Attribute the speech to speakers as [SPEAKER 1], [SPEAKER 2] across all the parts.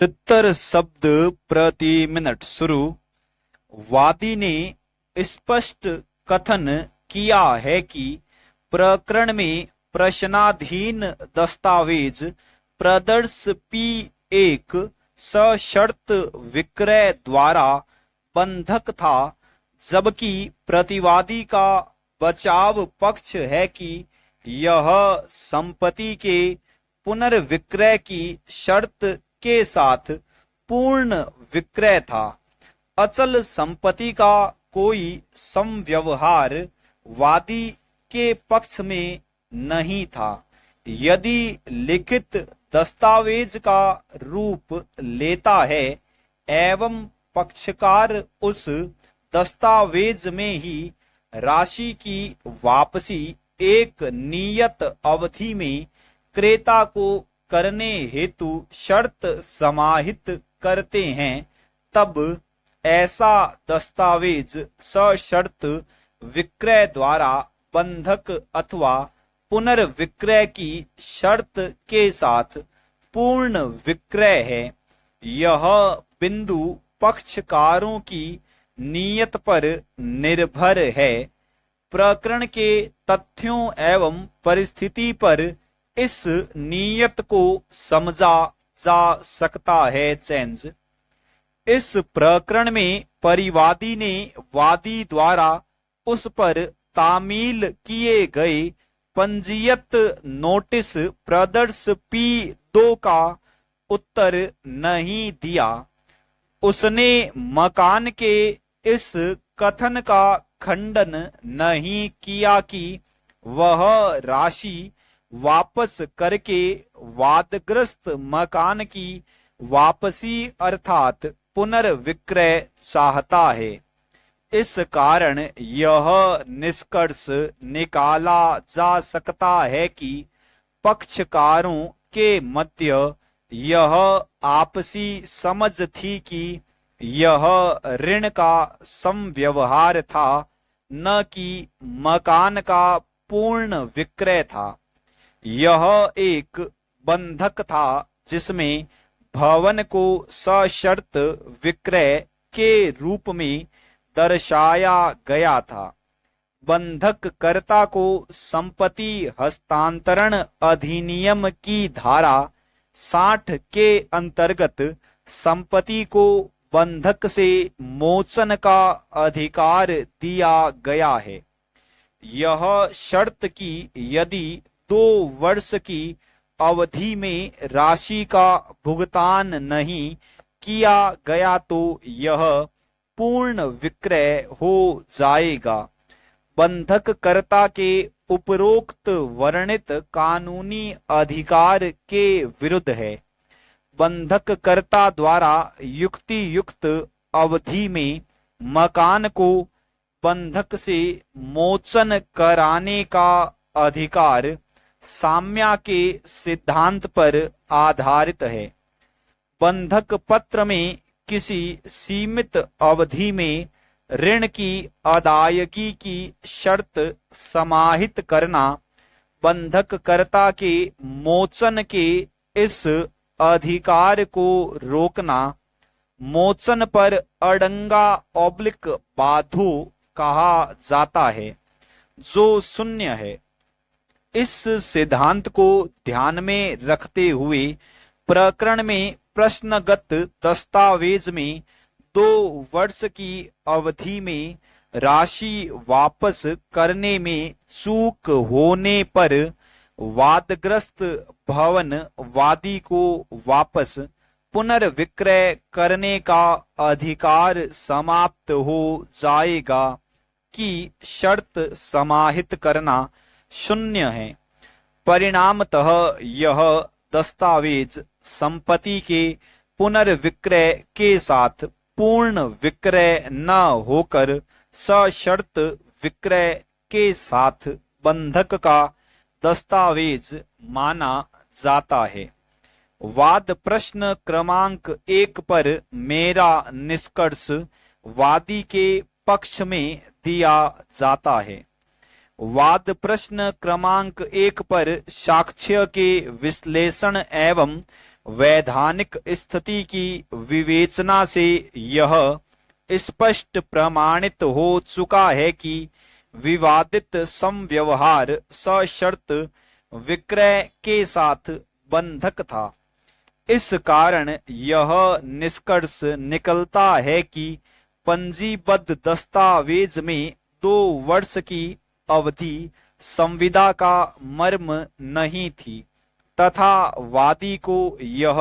[SPEAKER 1] 70 शब्द प्रति मिनट शुरू। वादी ने स्पष्ट कथन किया है कि प्रकरण में प्रश्नाधीन दस्तावेज प्रदर्श पी एक सशर्त विक्रय द्वारा बंधक था, जबकि प्रतिवादी का बचाव पक्ष है कि यह संपत्ति के पुनर्विक्रय की शर्त के साथ पूर्ण विक्रय था। अचल संपत्ति का कोई समव्यवहार वादी के पक्ष में नहीं था। यदि लिखित दस्तावेज का रूप लेता है एवं पक्षकार उस दस्तावेज में ही राशि की वापसी एक नियत अवधि में क्रेता को करने हेतु शर्त समाहित करते हैं, तब ऐसा दस्तावेज सशर्त विक्रय द्वारा बंधक अथवा पुनर्विक्रय की शर्त के साथ पूर्ण विक्रय है। यह बिंदु पक्षकारों की नीयत पर निर्भर है। प्रकरण के तथ्यों एवं परिस्थिति पर इस नीयत को समझा जा सकता है। चेंज इस प्रकरण में परिवादी ने वादी द्वारा उस पर तामील किए गए पंजीयत नोटिस प्रदर्श P2 का उत्तर नहीं दिया। उसने मकान के इस कथन का खंडन नहीं किया कि वह राशि वापस करके वादग्रस्त मकान की वापसी अर्थात पुनर्विक्रय चाहता है। इस कारण यह निष्कर्ष निकाला जा सकता है कि पक्षकारों के मध्य यह आपसी समझ थी कि यह ऋण का समव्यवहार था, न कि मकान का पूर्ण विक्रय था। यह एक बंधक था जिसमें भवन को सशर्त विक्रय के रूप में दर्शाया गया था। बंधक कर्ता को संपत्ति हस्तांतरण अधिनियम की धारा 60 के अंतर्गत संपत्ति को बंधक से मोचन का अधिकार दिया गया है। यह शर्त कि यदि 2 वर्ष की अवधि में राशि का भुगतान नहीं किया गया तो यह पूर्ण विक्रय हो जाएगा। बंधक कर्ता के उपरोक्त वर्णित कानूनी अधिकार के विरुद्ध है। बंधक कर्ता द्वारा युक्ति युक्त अवधि में मकान को बंधक से मोचन कराने का अधिकार साम्या के सिद्धांत पर आधारित है। बंधक पत्र में किसी सीमित अवधि में ऋण की अदायगी की शर्त समाहित करना बंधक कर्ता के मोचन के इस अधिकार को रोकना मोचन पर अड़ंगा ऑब्लिक बाधो कहा जाता है, जो शून्य है। इस सिद्धांत को ध्यान में रखते हुए प्रकरण में प्रश्नगत दस्तावेज में 2 वर्ष की अवधि में राशि वापस करने में चूक होने पर वादग्रस्त भवन वादी को वापस पुनर्विक्रय करने का अधिकार समाप्त हो जाएगा कि शर्त समाहित करना शून्य है। परिणामतः यह दस्तावेज संपत्ति के पुनर्विक्रय के साथ पूर्ण विक्रय न होकर सशर्त विक्रय के साथ बंधक का दस्तावेज माना जाता है। वाद प्रश्न क्रमांक 1 पर मेरा निष्कर्ष वादी के पक्ष में दिया जाता है। वाद प्रश्न क्रमांक 1 पर साक्ष्य के विश्लेषण एवं वैधानिक स्थिति की विवेचना से यह स्पष्ट प्रमाणित हो चुका है कि विवादित समव्यवहार सशर्त विक्रय के साथ बंधक था। इस कारण यह निष्कर्ष निकलता है कि पंजीबद्ध दस्तावेज में 2 वर्ष की अवधि संविदा का मर्म नहीं थी तथा वादी को यह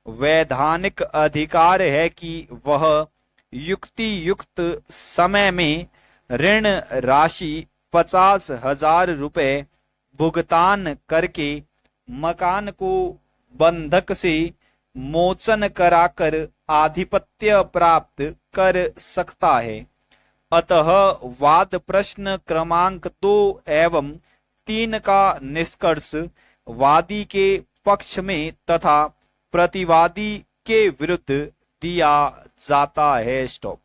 [SPEAKER 1] वैधानिक अधिकार है कि वह युक्ति युक्त समय में ऋण राशि 50,000 रुपए भुगतान करके मकान को बंधक से मोचन कराकर आधिपत्य प्राप्त कर सकता है। अतः वाद प्रश्न क्रमांक 2 एवं 3 का निष्कर्ष वादी के पक्ष में तथा प्रतिवादी के विरुद्ध दिया जाता है। स्टॉप।